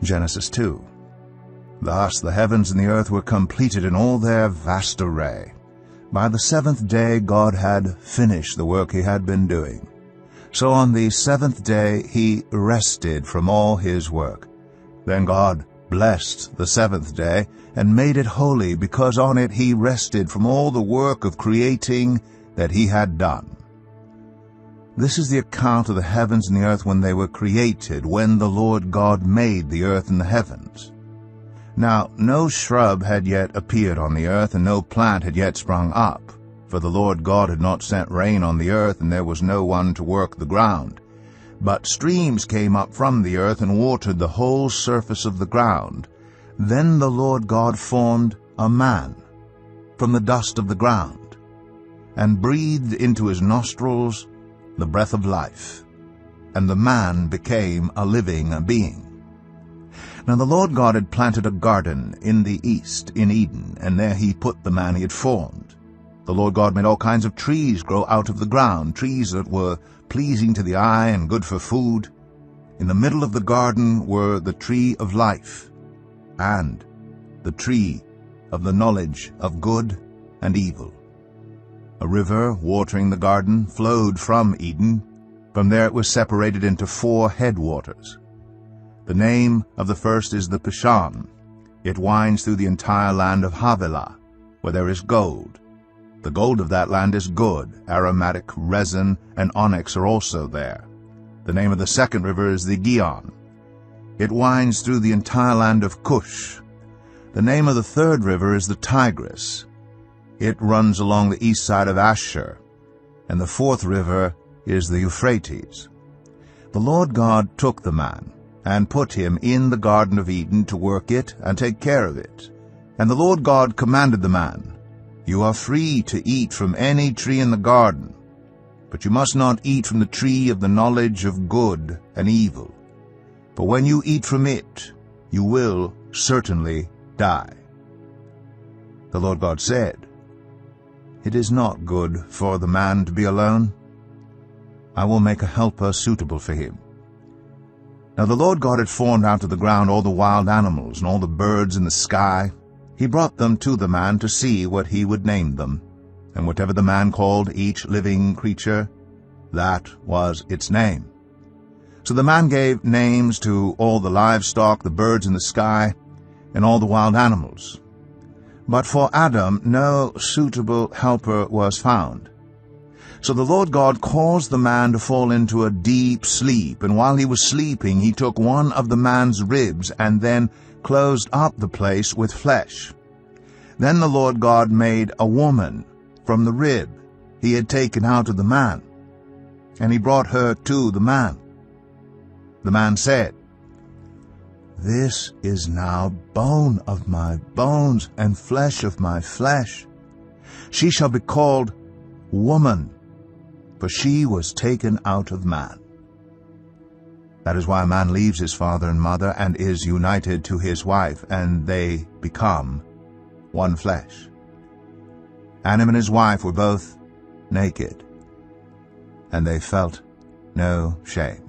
Genesis 2. Thus the heavens and the earth were completed in all their vast array. By the seventh day God had finished the work he had been doing. So on the seventh day he rested from all his work. Then God blessed the seventh day and made it holy, because on it he rested from all the work of creating that he had done. This is the account of the heavens and the earth when they were created, when the Lord God made the earth and the heavens. Now no shrub had yet appeared on the earth, and no plant had yet sprung up, for the Lord God had not sent rain on the earth, and there was no one to work the ground. But streams came up from the earth and watered the whole surface of the ground. Then the Lord God formed a man from the dust of the ground, and breathed into his nostrils the breath of life, and the man became a living being. Now the Lord God had planted a garden in the east, in Eden, and there he put the man he had formed. The Lord God made all kinds of trees grow out of the ground, trees that were pleasing to the eye and good for food. In the middle of the garden were the tree of life, and the tree of the knowledge of good and evil. A river, watering the garden, flowed from Eden. From there it was separated into 4 headwaters. The name of the first is the Pishon. It winds through the entire land of Havilah, where there is gold. The gold of that land is good. Aromatic, resin, and onyx are also there. The name of the second river is the Gihon. It winds through the entire land of Cush. The name of the third river is the Tigris. It runs along the east side of Ashur. And the fourth river is the Euphrates. The Lord God took the man and put him in the Garden of Eden to work it and take care of it. And the Lord God commanded the man, "You are free to eat from any tree in the garden, but you must not eat from the tree of the knowledge of good and evil. For when you eat from it, you will certainly die." The Lord God said, "It is not good for the man to be alone. I will make a helper suitable for him." Now the Lord God had formed out of the ground all the wild animals and all the birds in the sky. He brought them to the man to see what he would name them. And whatever the man called each living creature, that was its name. So the man gave names to all the livestock, the birds in the sky, and all the wild animals. But for Adam no suitable helper was found. So the Lord God caused the man to fall into a deep sleep, and while he was sleeping he took one of the man's ribs and then closed up the place with flesh. Then the Lord God made a woman from the rib he had taken out of the man, and he brought her to the man. The man said, "This is now bone of my bones and flesh of my flesh. She shall be called woman, for she was taken out of man." That is why a man leaves his father and mother and is united to his wife, and they become one flesh. Adam and his wife were both naked, and they felt no shame.